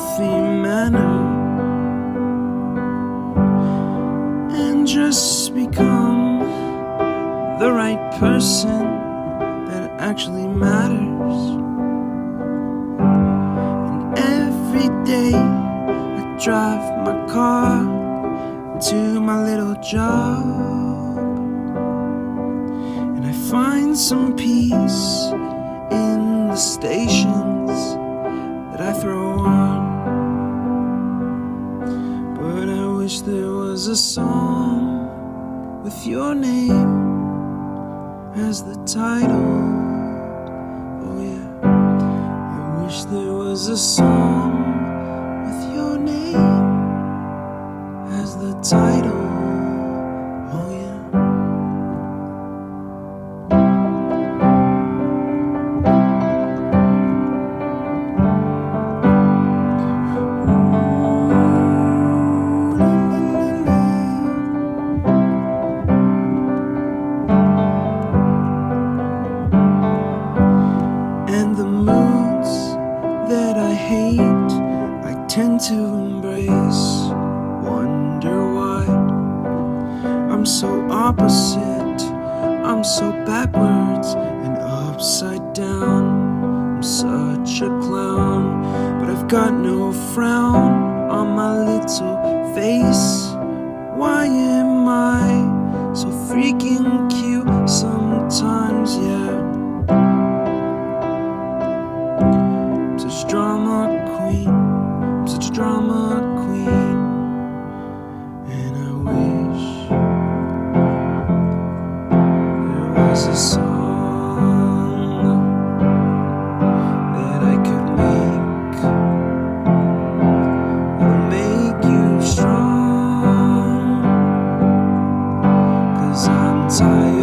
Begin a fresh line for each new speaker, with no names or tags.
healthy manner and just become the right person that actually matters. And every day I drive my car to my little job, and I find some peace in the stations that I throw on. But I wish there was a song with your name as the title. Oh yeah, I wish there was a song with your name as the title. Oh yeah. And the moods that I hate, I tend to embrace. Wonder why I'm so opposite, I'm so backwards and upside down. I'm such a clown, but I've got no frown on my little face. Why am I so freaking cute sometimes, yeah? I'm such a drama queen, I'm such a drama queen. And I wish there was a song that I could make that'll make you strong. 'Cause I'm tired